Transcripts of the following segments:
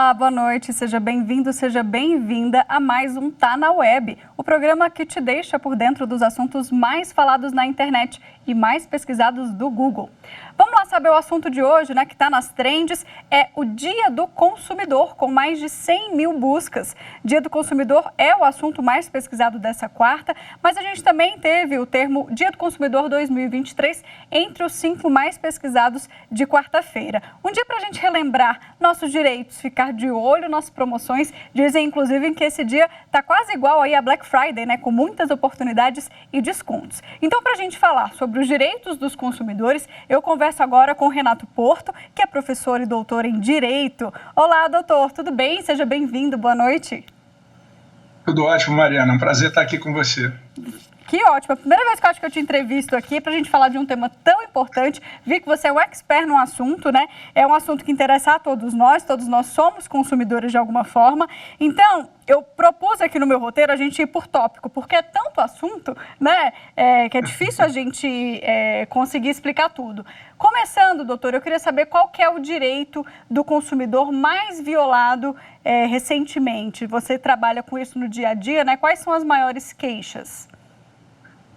Olá, boa noite, seja bem-vindo, seja bem-vinda a mais um Tá na Web, o programa que te deixa por dentro dos assuntos mais falados na internet e mais pesquisados do Google. Vamos lá saber o assunto de hoje, né, que está nas trends, é o Dia do Consumidor, com mais de 100 mil buscas. Dia do Consumidor é o assunto mais pesquisado dessa quarta, mas a gente também teve o termo Dia do Consumidor 2023 entre os 5 mais pesquisados de quarta-feira. Um dia para a gente relembrar nossos direitos, ficar de olho nas promoções. Dizem, inclusive, que esse dia está quase igual aí a Black Friday, né, com muitas oportunidades e descontos. Então, para a gente falar sobre os direitos dos consumidores, eu converso agora com o Renato Porto, que é professor e doutor em Direito. Olá, doutor, tudo bem? Seja bem-vindo, boa noite. Tudo ótimo, Mariana, um prazer estar aqui com você. Que ótimo, a primeira vez que eu acho que eu te entrevisto aqui para a gente falar de um tema tão importante. Vi que você é um expert no assunto, né? É um assunto que interessa a todos nós somos consumidores de alguma forma. Então, eu propus aqui no meu roteiro a gente ir por tópico, porque é tanto assunto, né, que é difícil a gente conseguir explicar tudo. Começando, doutor, eu queria saber qual que é o direito do consumidor mais violado recentemente. Você trabalha com isso no dia a dia, né? Quais são as maiores queixas?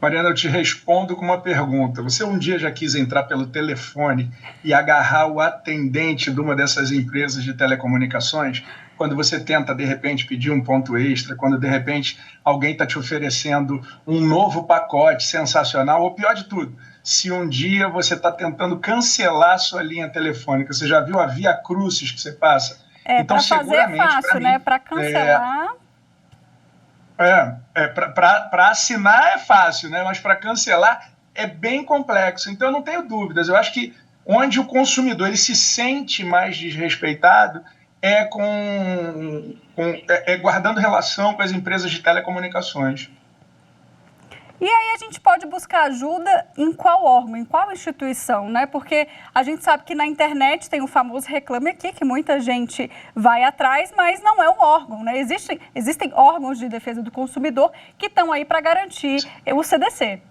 Mariana, eu te respondo com uma pergunta. Você um dia já quis entrar pelo telefone e agarrar o atendente de uma dessas empresas de telecomunicações? Quando você tenta, de repente, pedir um ponto extra, quando, de repente, alguém está te oferecendo um novo pacote sensacional, ou pior de tudo, se um dia você está tentando cancelar a sua linha telefônica, você já viu a via crucis que você passa? Então, para fazer é fácil, né? Para cancelar... Para assinar é fácil, né? Mas para cancelar é bem complexo. Então, eu não tenho dúvidas. Eu acho que onde o consumidor ele se sente mais desrespeitado é guardando relação com as empresas de telecomunicações. E aí a gente pode buscar ajuda em qual órgão, em qual instituição, né? Porque a gente sabe que na internet tem o famoso Reclame Aqui, que muita gente vai atrás, mas não é um órgão, né? Existem órgãos de defesa do consumidor que estão aí para garantir o CDC.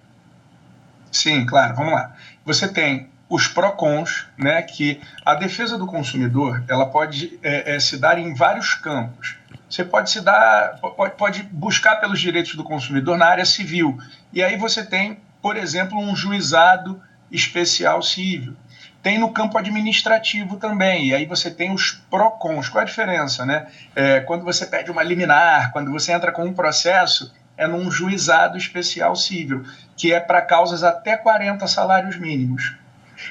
Sim, claro, vamos lá. Você tem os PROCONs, né, que a defesa do consumidor ela pode se dar em vários campos. Você pode buscar pelos direitos do consumidor na área civil. E aí você tem, por exemplo, um juizado especial civil. Tem no campo administrativo também, e aí você tem os PROCONs. Qual a diferença, né? Quando você pede uma liminar, quando você entra com um processo, é num juizado especial civil, que é para causas até 40 salários mínimos.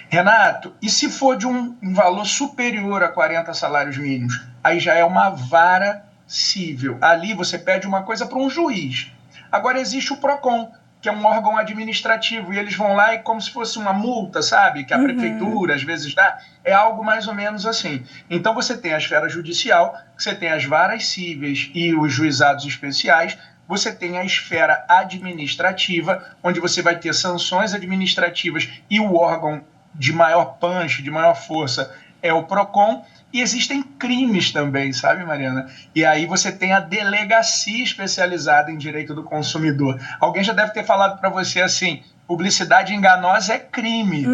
Renato, e se for de um valor superior a 40 salários mínimos? Aí já é uma vara civil. Ali você pede uma coisa para um juiz. Agora existe o PROCON, que é um órgão administrativo, e eles vão lá e como se fosse uma multa, sabe? Que a prefeitura às vezes dá, é algo mais ou menos assim. Então você tem a esfera judicial, você tem as varas cíveis e os juizados especiais, você tem a esfera administrativa, onde você vai ter sanções administrativas e o órgão de maior punch, de maior força, é o PROCON. E existem crimes também, sabe, Mariana? E aí você tem a delegacia especializada em direito do consumidor. Alguém já deve ter falado para você assim, publicidade enganosa é crime.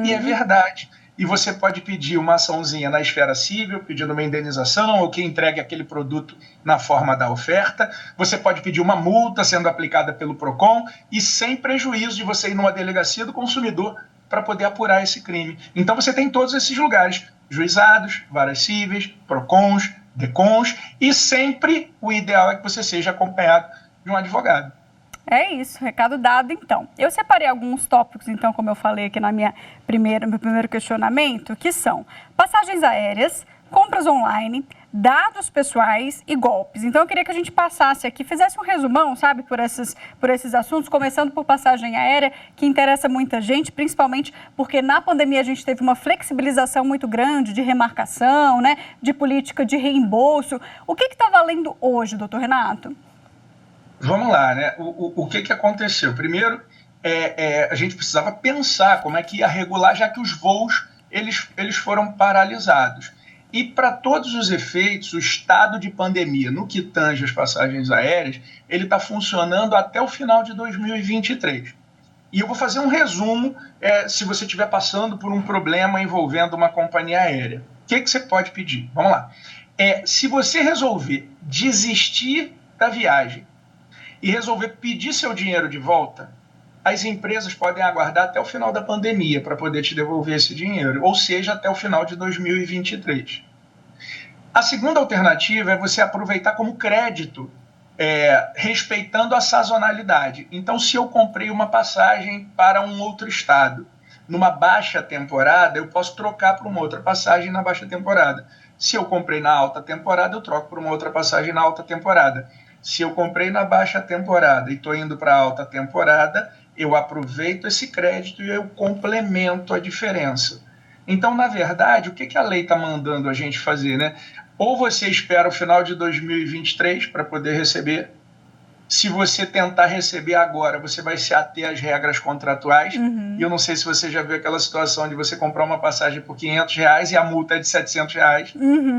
E é verdade. E você pode pedir uma açãozinha na esfera civil, pedindo uma indenização, ou que entregue aquele produto na forma da oferta. Você pode pedir uma multa sendo aplicada pelo PROCON e sem prejuízo de você ir numa delegacia do consumidor para poder apurar esse crime. Então você tem todos esses lugares, juizados, varas cíveis, PROCONs, DECONs, e sempre o ideal é que você seja acompanhado de um advogado. É isso, recado dado então. Eu separei alguns tópicos, então, como eu falei aqui no meu primeiro questionamento, que são passagens aéreas, compras online, dados pessoais e golpes. Então, eu queria que a gente passasse aqui, fizesse um resumão, sabe, por esses assuntos, começando por passagem aérea, que interessa muita gente, principalmente porque na pandemia a gente teve uma flexibilização muito grande de remarcação, né, de política de reembolso. O que está valendo hoje, doutor Renato? Vamos lá, né? O que aconteceu? Primeiro, a gente precisava pensar como é que ia regular, já que os voos eles foram paralisados. E para todos os efeitos, o estado de pandemia, no que tange as passagens aéreas, ele está funcionando até o final de 2023. E eu vou fazer um resumo, se você estiver passando por um problema envolvendo uma companhia aérea. O que você pode pedir? Vamos lá. Se você resolver desistir da viagem e resolver pedir seu dinheiro de volta, as empresas podem aguardar até o final da pandemia para poder te devolver esse dinheiro, ou seja, até o final de 2023. A segunda alternativa é você aproveitar como crédito, respeitando a sazonalidade. Então, se eu comprei uma passagem para um outro estado, numa baixa temporada, eu posso trocar por uma outra passagem na baixa temporada. Se eu comprei na alta temporada, eu troco por uma outra passagem na alta temporada. Se eu comprei na baixa temporada e estou indo para a alta temporada, eu aproveito esse crédito e eu complemento a diferença. Então, na verdade, o que a lei está mandando a gente fazer, né? Ou você espera o final de 2023 para poder receber. Se você tentar receber agora, você vai se ater às regras contratuais. E eu não sei se você já viu aquela situação de você comprar uma passagem por R$500 e a multa é de R$700.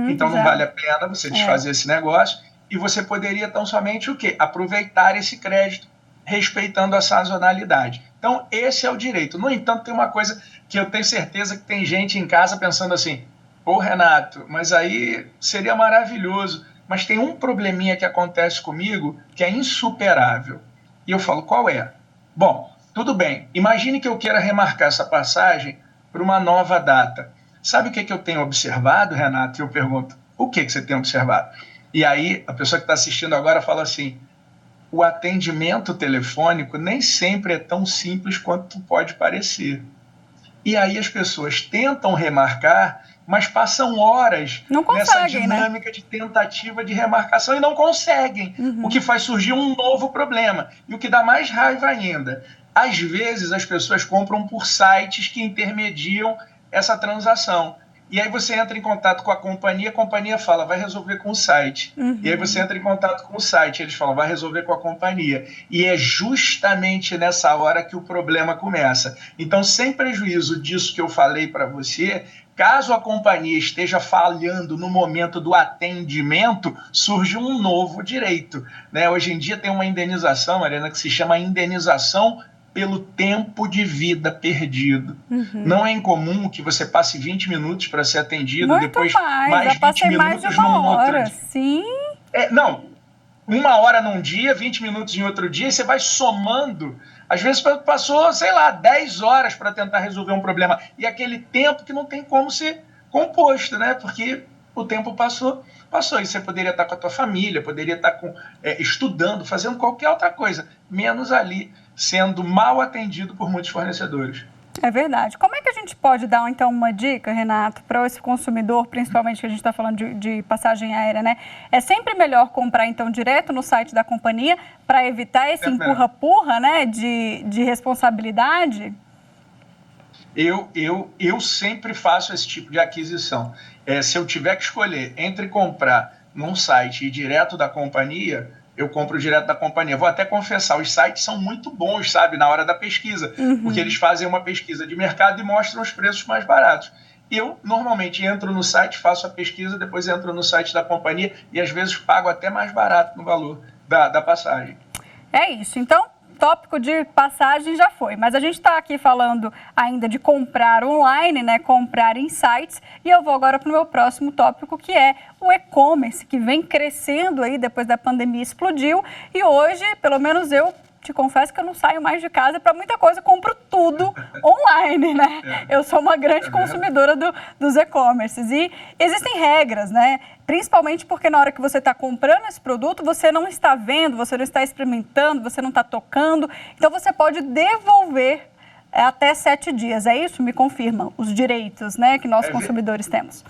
Então não vale a pena você desfazer esse negócio. E você poderia tão somente o quê? Aproveitar esse crédito, respeitando a sazonalidade. Então, esse é o direito. No entanto, tem uma coisa que eu tenho certeza que tem gente em casa pensando assim: pô, Renato, mas aí seria maravilhoso. Mas tem um probleminha que acontece comigo que é insuperável. E eu falo, qual é? Bom, tudo bem. Imagine que eu queira remarcar essa passagem para uma nova data. Sabe o que eu tenho observado, Renato? E eu pergunto, o que você tem observado? E aí, a pessoa que está assistindo agora fala assim: o atendimento telefônico nem sempre é tão simples quanto pode parecer. E aí as pessoas tentam remarcar, mas passam horas nessa dinâmica, né, de tentativa de remarcação e não conseguem, o que faz surgir um novo problema. E o que dá mais raiva ainda, às vezes as pessoas compram por sites que intermediam essa transação. E aí você entra em contato com a companhia fala, vai resolver com o site. E aí você entra em contato com o site, eles falam, vai resolver com a companhia. E é justamente nessa hora que o problema começa. Então, sem prejuízo disso que eu falei para você, caso a companhia esteja falhando no momento do atendimento, surge um novo direito, né? Hoje em dia tem uma indenização, Mariana, que se chama indenização pelo tempo de vida perdido. Não é incomum que você passe 20 minutos para ser atendido, muito depois mais 20 minutos num outro dia. Sim. Não, 1 hora num dia, 20 minutos em outro dia, e você vai somando. Às vezes passou, 10 horas para tentar resolver um problema. E aquele tempo que não tem como ser composto, né? Porque o tempo passou. E você poderia estar com a tua família, poderia estar estudando, fazendo qualquer outra coisa, menos ali, sendo mal atendido por muitos fornecedores. É verdade. Como é que a gente pode dar, então, uma dica, Renato, para esse consumidor, principalmente que a gente está falando de passagem aérea, né? É sempre melhor comprar, então, direto no site da companhia para evitar esse empurra-purra, né, de responsabilidade? Eu sempre faço esse tipo de aquisição. Se eu tiver que escolher entre comprar num site e direto da companhia, eu compro direto da companhia. Vou até confessar, os sites são muito bons, sabe, na hora da pesquisa, porque eles fazem uma pesquisa de mercado e mostram os preços mais baratos. Eu, normalmente, entro no site, faço a pesquisa, depois entro no site da companhia e, às vezes, pago até mais barato no valor da passagem. É isso. Então, tópico de passagem já foi, mas a gente está aqui falando ainda de comprar online, né? Comprar em sites, e eu vou agora para o meu próximo tópico, que é o e-commerce, que vem crescendo aí depois da pandemia, explodiu, e hoje, pelo menos eu te confesso que eu não saio mais de casa para muita coisa, compro tudo online, né? Eu sou uma grande consumidora dos e-commerces e existem regras, né? Principalmente porque na hora que você está comprando esse produto, você não está vendo, você não está experimentando, você não está tocando, então você pode devolver até 7 dias. É isso? Me confirma os direitos, né, que nós consumidores temos.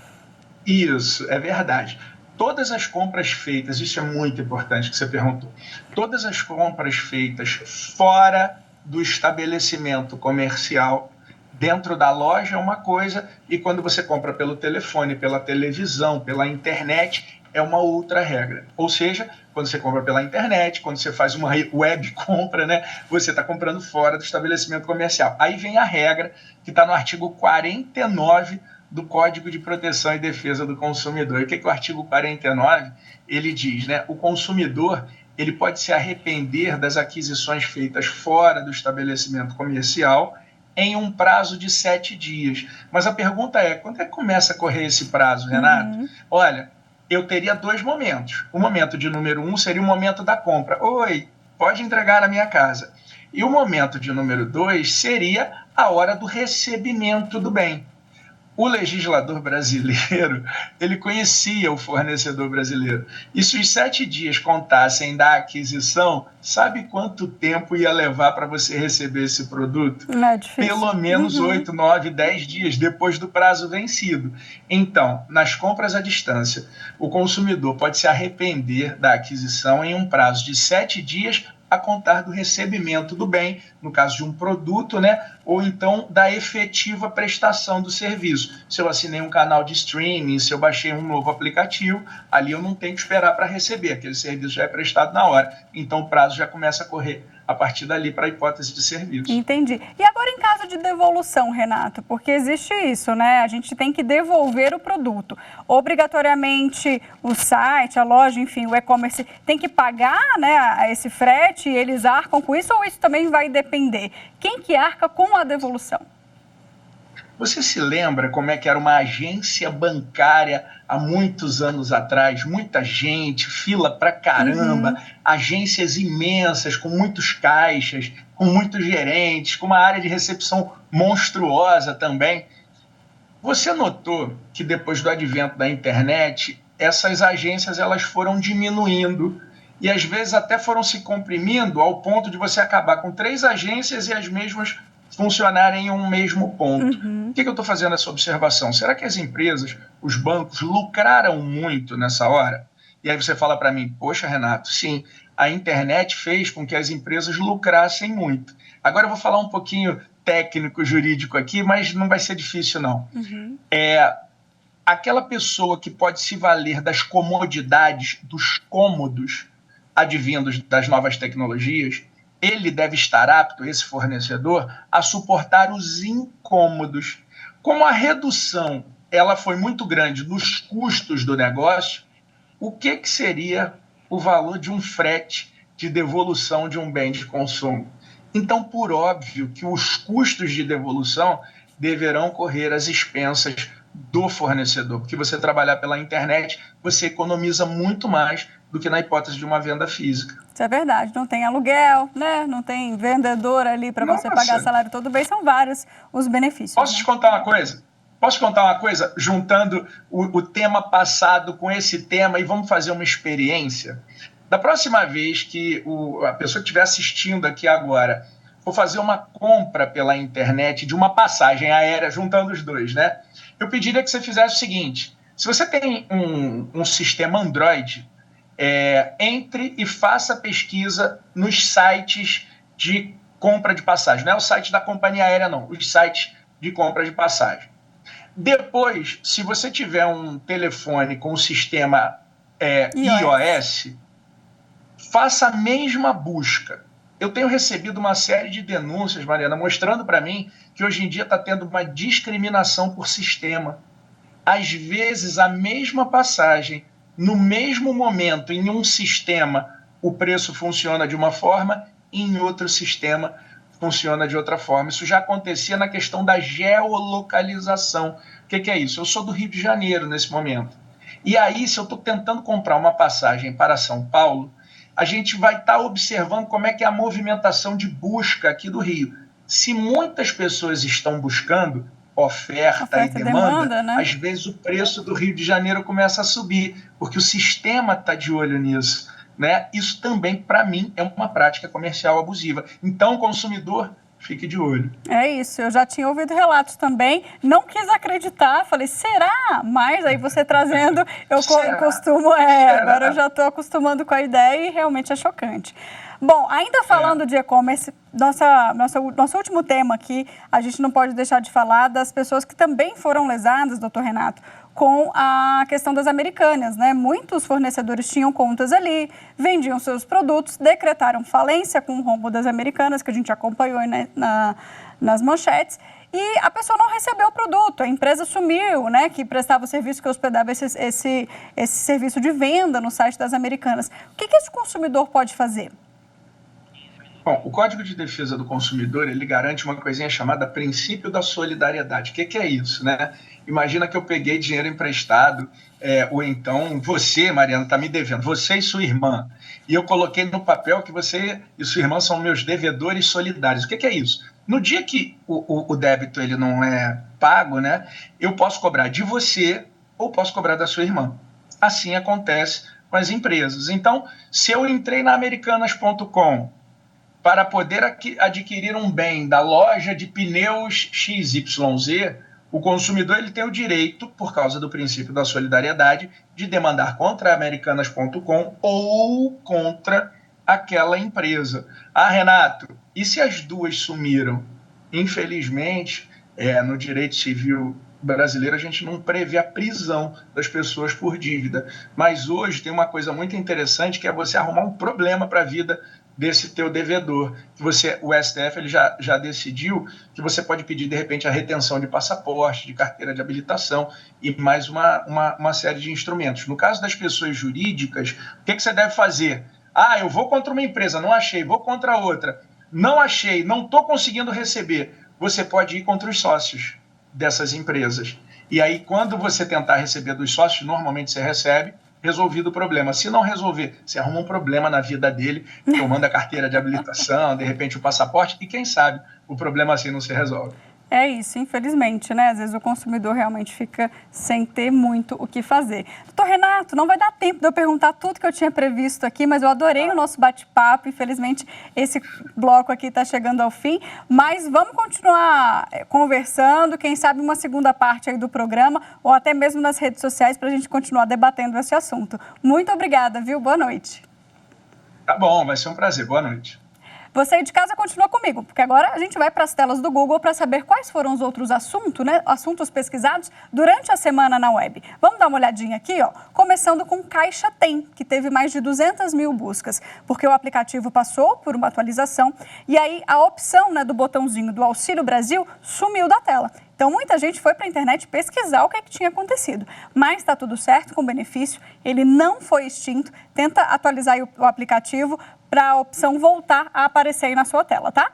Isso, é verdade. Todas as compras feitas, isso é muito importante que você perguntou, todas as compras feitas fora do estabelecimento comercial, dentro da loja é uma coisa, e quando você compra pelo telefone, pela televisão, pela internet, é uma outra regra. Ou seja, quando você compra pela internet, quando você faz uma web compra, né, você está comprando fora do estabelecimento comercial. Aí vem a regra que está no artigo 49 do Código de Proteção e Defesa do Consumidor. E o que o artigo 49 ele diz, né? O consumidor ele pode se arrepender das aquisições feitas fora do estabelecimento comercial em um prazo de 7 dias. Mas a pergunta é, quando é que começa a correr esse prazo, Renato? Olha, eu teria dois momentos. O momento de número 1 seria o momento da compra. Oi, pode entregar na minha casa. E o momento de número 2 seria a hora do recebimento do bem. O legislador brasileiro, ele conhecia o fornecedor brasileiro. E se os 7 dias contassem da aquisição, sabe quanto tempo ia levar para você receber esse produto? Não é difícil. Pelo menos 8, 9, 10 dias depois do prazo vencido. Então, nas compras à distância, o consumidor pode se arrepender da aquisição em um prazo de 7 dias a contar do recebimento do bem, no caso de um produto, né? Ou então da efetiva prestação do serviço. Se eu assinei um canal de streaming, se eu baixei um novo aplicativo, ali eu não tenho que esperar para receber, aquele serviço já é prestado na hora. Então o prazo já começa a correr a partir dali para a hipótese de serviço. Entendi. E agora em caso de devolução, Renato, porque existe isso, né? A gente tem que devolver o produto. Obrigatoriamente o site, a loja, enfim, o e-commerce tem que pagar, né, esse frete e eles arcam com isso ou isso também vai depender? Quem que arca com a devolução? Você se lembra como é que era uma agência bancária há muitos anos atrás? Muita gente, fila pra caramba, agências imensas, com muitos caixas, com muitos gerentes, com uma área de recepção monstruosa também. Você notou que depois do advento da internet, essas agências elas foram diminuindo e às vezes até foram se comprimindo ao ponto de você acabar com 3 agências e as mesmas funcionarem em um mesmo ponto. Por que eu estou fazendo essa observação? Será que as empresas, os bancos, lucraram muito nessa hora? E aí você fala para mim, poxa, Renato, sim, a internet fez com que as empresas lucrassem muito. Agora eu vou falar um pouquinho técnico, jurídico aqui, mas não vai ser difícil, não. Aquela pessoa que pode se valer das comodidades, dos cômodos advindos das novas tecnologias, ele deve estar apto, esse fornecedor, a suportar os incômodos. Como a redução ela foi muito grande nos custos do negócio, o que seria o valor de um frete de devolução de um bem de consumo? Então, por óbvio que os custos de devolução deverão correr às expensas do fornecedor, porque você trabalhar pela internet, você economiza muito mais do que na hipótese de uma venda física. Isso é verdade, não tem aluguel, né? Não tem vendedor ali para você pagar salário todo mês, são vários os benefícios. Posso te contar uma coisa? Posso contar uma coisa? Juntando o tema passado com esse tema e vamos fazer uma experiência. Da próxima vez que a pessoa que estiver assistindo aqui agora for fazer uma compra pela internet de uma passagem aérea, juntando os dois, né? Eu pediria que você fizesse o seguinte, se você tem um sistema Android, entre e faça pesquisa nos sites de compra de passagem. Não é o site da companhia aérea, não. Os sites de compra de passagem. Depois, se você tiver um telefone com o sistema iOS, faça a mesma busca. Eu tenho recebido uma série de denúncias, Mariana, mostrando para mim que hoje em dia está tendo uma discriminação por sistema. Às vezes, a mesma passagem, no mesmo momento, em um sistema, o preço funciona de uma forma, e em outro sistema funciona de outra forma. Isso já acontecia na questão da geolocalização. O que é isso? Eu sou do Rio de Janeiro nesse momento. E aí, se eu estou tentando comprar uma passagem para São Paulo, a gente vai estar observando como é que é a movimentação de busca aqui do Rio. Se muitas pessoas estão buscando oferta e demanda, né? Às vezes o preço do Rio de Janeiro começa a subir, porque o sistema está de olho nisso, né? Isso também, para mim, é uma prática comercial abusiva. Então, consumidor, fique de olho. É isso, eu já tinha ouvido relatos também, não quis acreditar, falei, será? Mas aí você trazendo, eu costumo, agora eu já estou acostumando com a ideia e realmente é chocante. Bom, ainda falando de e-commerce, nosso último tema aqui, a gente não pode deixar de falar das pessoas que também foram lesadas, doutor Renato, com a questão das Americanas, né? Muitos fornecedores tinham contas ali, vendiam seus produtos, decretaram falência com o rombo das Americanas, que a gente acompanhou nas manchetes, e a pessoa não recebeu o produto, a empresa sumiu, né? Que prestava o serviço, que hospedava esse serviço de venda no site das Americanas. O que esse consumidor pode fazer? Bom, o Código de Defesa do Consumidor, ele garante uma coisinha chamada princípio da solidariedade. O que é isso, né? Imagina que eu peguei dinheiro emprestado ou então você, Mariana, está me devendo, você e sua irmã. E eu coloquei no papel que você e sua irmã são meus devedores solidários. O que é isso? No dia que o débito ele não é pago, né, eu posso cobrar de você ou posso cobrar da sua irmã. Assim acontece com as empresas. Então, se eu entrei na Americanas.com para poder adquirir um bem da loja de pneus XYZ, o consumidor ele tem o direito, por causa do princípio da solidariedade, de demandar contra a Americanas.com ou contra aquela empresa. Ah, Renato, e se as duas sumiram? Infelizmente, no direito civil brasileiro, a gente não prevê a prisão das pessoas por dívida. Mas hoje tem uma coisa muito interessante, que é você arrumar um problema para a vida desse teu devedor. O STF ele já decidiu que você pode pedir, de repente, a retenção de passaporte, de carteira de habilitação e mais uma série de instrumentos. No caso das pessoas jurídicas, o que você deve fazer? Ah, eu vou contra uma empresa, não achei, vou contra outra. Não achei, não estou conseguindo receber. Você pode ir contra os sócios dessas empresas. E aí, quando você tentar receber dos sócios, normalmente você recebe, resolvido o problema. Se não resolver, você arruma um problema na vida dele, tomando a carteira de habilitação, de repente o passaporte, e quem sabe o problema assim não se resolve. É isso, infelizmente, né? Às vezes o consumidor realmente fica sem ter muito o que fazer. Doutor Renato, não vai dar tempo de eu perguntar tudo que eu tinha previsto aqui, mas eu adorei o nosso bate-papo. Infelizmente, esse bloco aqui está chegando ao fim, mas vamos continuar conversando, quem sabe uma segunda parte aí do programa, ou até mesmo nas redes sociais, para a gente continuar debatendo esse assunto. Muito obrigada, viu? Boa noite. Tá bom, vai ser um prazer. Boa noite. Você aí de casa continua comigo, porque agora a gente vai para as telas do Google para saber quais foram os outros assuntos, né? Assuntos pesquisados durante a semana na web. Vamos dar uma olhadinha aqui, ó, começando com Caixa Tem, que teve mais de 200 mil buscas, porque o aplicativo passou por uma atualização e aí a opção, né, do botãozinho do Auxílio Brasil sumiu da tela. Então, muita gente foi para a internet pesquisar o que tinha acontecido. Mas está tudo certo com o benefício, ele não foi extinto. Tenta atualizar o aplicativo para a opção voltar a aparecer aí na sua tela, tá?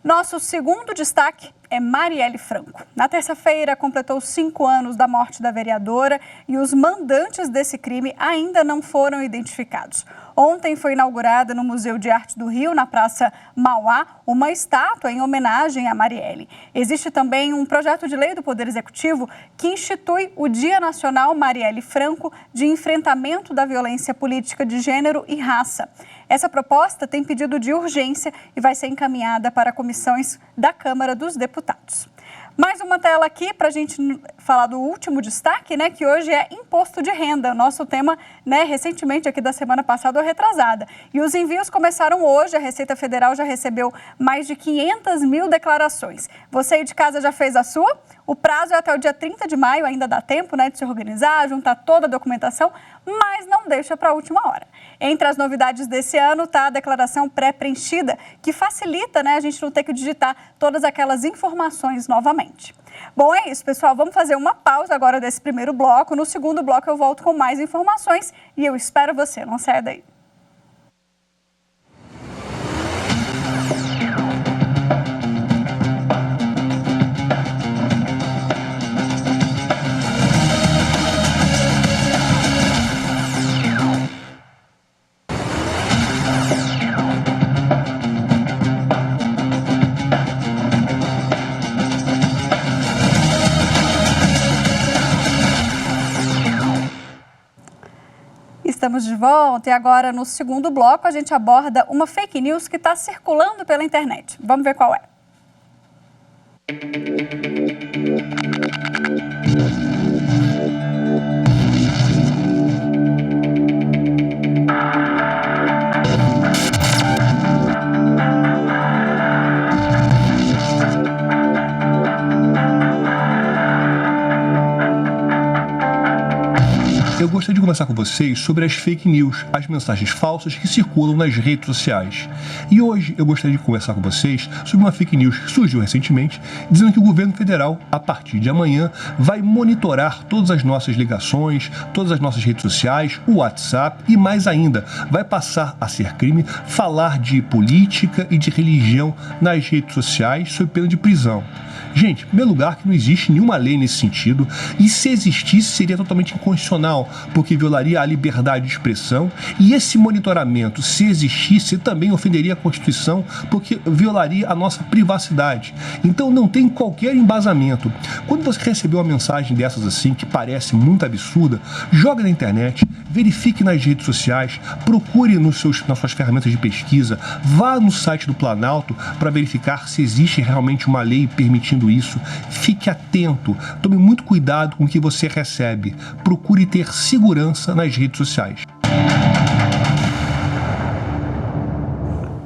Nosso segundo destaque é Marielle Franco. Na terça-feira, completou 5 anos da morte da vereadora e os mandantes desse crime ainda não foram identificados. Ontem foi inaugurada no Museu de Arte do Rio, na Praça Mauá, uma estátua em homenagem a Marielle. Existe também um projeto de lei do Poder Executivo que institui o Dia Nacional Marielle Franco de enfrentamento da violência política de gênero e raça. Essa proposta tem pedido de urgência e vai ser encaminhada para comissões da Câmara dos Deputados. Mais uma tela aqui para a gente falar do último destaque, né, que hoje é imposto de renda. Nosso tema, né, recentemente aqui da semana passada ou retrasada. E os envios começaram hoje, a Receita Federal já recebeu mais de 500 mil declarações. Você aí de casa já fez a sua? O prazo é até o dia 30 de maio, ainda dá tempo, né, de se organizar, juntar toda a documentação, mas não deixa para a última hora. Entre as novidades desse ano está a declaração pré-preenchida, que facilita, né, a gente não ter que digitar todas aquelas informações novamente. Bom, é isso, pessoal. Vamos fazer uma pausa agora desse primeiro bloco. No segundo bloco eu volto com mais informações e eu espero você. Não saia daí. Estamos de volta e agora no segundo bloco a gente aborda uma fake news que está circulando pela internet. Vamos ver qual é. Eu gostaria de conversar com vocês sobre as fake news, as mensagens falsas que circulam nas redes sociais. E hoje eu gostaria de conversar com vocês sobre uma fake news que surgiu recentemente, dizendo que o governo federal, a partir de amanhã, vai monitorar todas as nossas ligações, todas as nossas redes sociais, o WhatsApp e mais ainda, vai passar a ser crime falar de política e de religião nas redes sociais sob pena de prisão. Gente, em primeiro lugar, que não existe nenhuma lei nesse sentido, e se existisse seria totalmente inconstitucional, porque violaria a liberdade de expressão, e esse monitoramento, se existisse, também ofenderia a Constituição, porque violaria a nossa privacidade. Então não tem qualquer embasamento. Quando você recebeu uma mensagem dessas assim, que parece muito absurda, joga na internet, verifique nas redes sociais, procure nas suas ferramentas de pesquisa, vá no site do Planalto para verificar se existe realmente uma lei permitindo isso. Fique atento, tome muito cuidado com o que você recebe. Procure ter segurança nas redes sociais.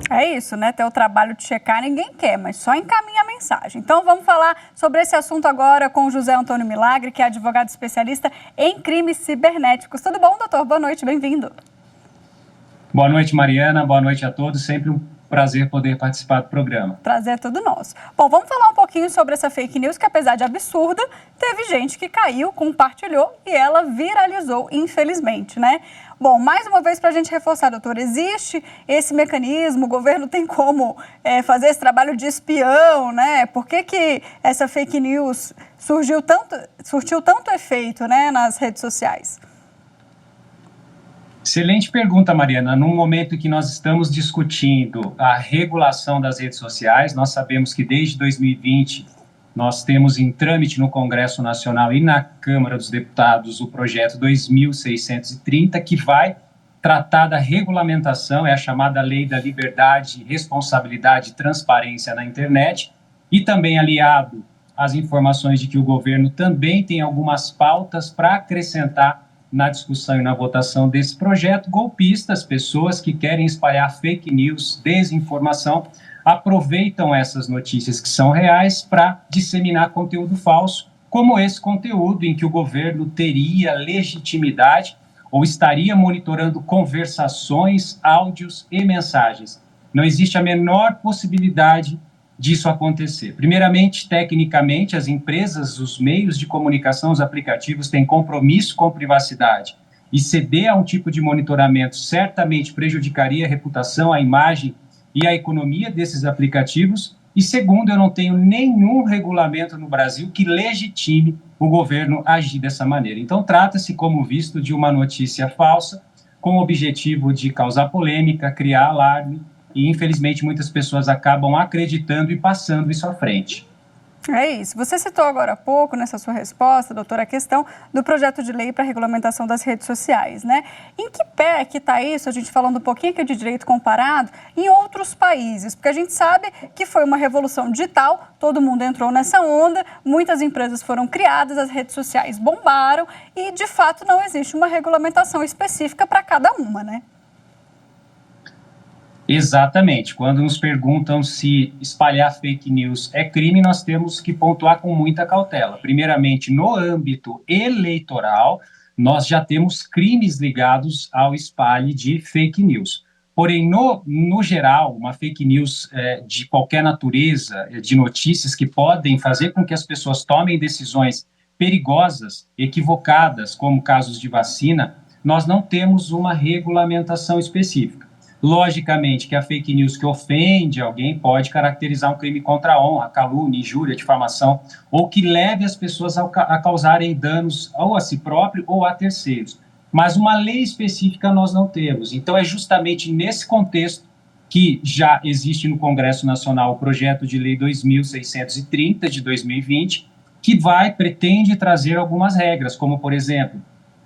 É isso, né? Ter o trabalho de checar ninguém quer, mas só encaminha a mensagem. Então vamos falar sobre esse assunto agora com o José Antônio Milagre, que é advogado especialista em crimes cibernéticos. Tudo bom, doutor? Boa noite, bem-vindo. Boa noite, Mariana. Boa noite a todos. Sempre um prazer poder participar do programa. Prazer é todo nosso. Bom, vamos falar um pouquinho sobre essa fake news que, apesar de absurda, teve gente que caiu, compartilhou e ela viralizou, infelizmente, né? Bom, mais uma vez para a gente reforçar, doutor, existe esse mecanismo, o governo tem como fazer esse trabalho de espião, né? Por que essa fake news surtiu tanto efeito, né, nas redes sociais? Excelente pergunta, Mariana. No momento em que nós estamos discutindo a regulação das redes sociais, nós sabemos que desde 2020 nós temos em trâmite no Congresso Nacional e na Câmara dos Deputados o projeto 2630, que vai tratar da regulamentação, é a chamada Lei da Liberdade, Responsabilidade e Transparência na Internet, e também aliado às informações de que o governo também tem algumas pautas para acrescentar na discussão e na votação desse projeto. Golpistas, pessoas que querem espalhar fake news, desinformação, aproveitam essas notícias que são reais para disseminar conteúdo falso, como esse conteúdo em que o governo teria legitimidade ou estaria monitorando conversações, áudios e mensagens. Não existe a menor possibilidade disso acontecer. Primeiramente, tecnicamente, as empresas, os meios de comunicação, os aplicativos têm compromisso com privacidade e ceder a um tipo de monitoramento certamente prejudicaria a reputação, a imagem e a economia desses aplicativos. E segundo, eu não tenho nenhum regulamento no Brasil que legitime o governo agir dessa maneira. Então, trata-se, como visto, de uma notícia falsa com o objetivo de causar polêmica, criar alarme, e, infelizmente, muitas pessoas acabam acreditando e passando isso à frente. É isso. Você citou agora há pouco, nessa sua resposta, doutora, a questão do projeto de lei para a regulamentação das redes sociais, né? Em que pé que está isso, a gente falando um pouquinho aqui de direito comparado, em outros países? Porque a gente sabe que foi uma revolução digital, todo mundo entrou nessa onda, muitas empresas foram criadas, as redes sociais bombaram e, de fato, não existe uma regulamentação específica para cada uma, né? Exatamente. Quando nos perguntam se espalhar fake news é crime, nós temos que pontuar com muita cautela. Primeiramente, no âmbito eleitoral, nós já temos crimes ligados ao espalhe de fake news. Porém, no geral, uma fake news de qualquer natureza, de notícias que podem fazer com que as pessoas tomem decisões perigosas, equivocadas, como casos de vacina, nós não temos uma regulamentação específica. Logicamente que a fake news que ofende alguém pode caracterizar um crime contra a honra, calúnia, injúria, difamação, ou que leve as pessoas a causarem danos ou a si próprio ou a terceiros. Mas uma lei específica nós não temos. Então é justamente nesse contexto que já existe no Congresso Nacional o projeto de lei 2630 de 2020, que pretende trazer algumas regras, como, por exemplo,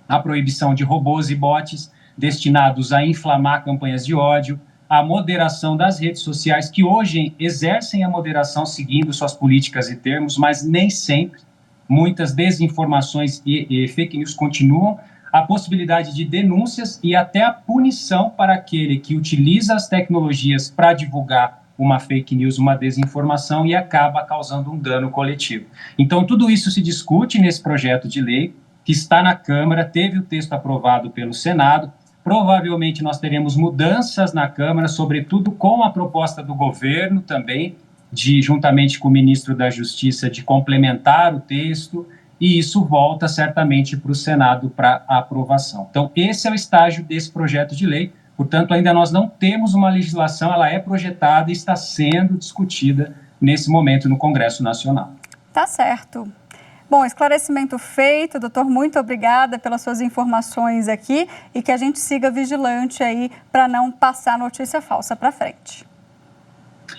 a proibição de robôs e bots destinados a inflamar campanhas de ódio, a moderação das redes sociais, que hoje exercem a moderação seguindo suas políticas e termos, mas nem sempre. Muitas desinformações e fake news continuam, a possibilidade de denúncias e até a punição para aquele que utiliza as tecnologias para divulgar uma fake news, uma desinformação, e acaba causando um dano coletivo. Então, tudo isso se discute nesse projeto de lei. que está na Câmara, teve o texto aprovado pelo Senado. Provavelmente nós teremos mudanças na Câmara, sobretudo com a proposta do governo também, juntamente com o ministro da Justiça, de complementar o texto, e isso volta certamente para o Senado para aprovação. Então, esse é o estágio desse projeto de lei. Portanto, ainda nós não temos uma legislação, ela é projetada e está sendo discutida nesse momento no Congresso Nacional. Tá certo. Bom, esclarecimento feito, doutor, muito obrigada pelas suas informações aqui e que a gente siga vigilante aí para não passar notícia falsa para frente.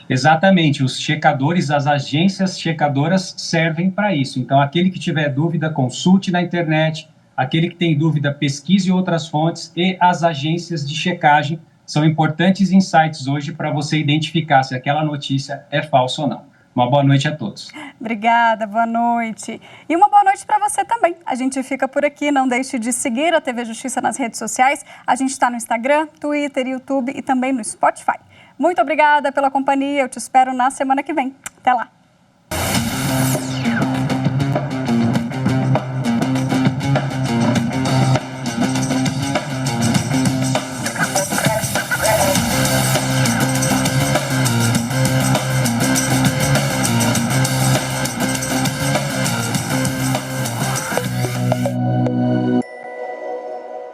Exatamente, os checadores, as agências checadoras servem para isso. Então, aquele que tiver dúvida, consulte na internet, aquele que tem dúvida, pesquise outras fontes, e as agências de checagem são importantes insights hoje para você identificar se aquela notícia é falsa ou não. Uma boa noite a todos. Obrigada, boa noite. E uma boa noite para você também. A gente fica por aqui, não deixe de seguir a TV Justiça nas redes sociais. A gente está no Instagram, Twitter, YouTube e também no Spotify. Muito obrigada pela companhia, eu te espero na semana que vem. Até lá.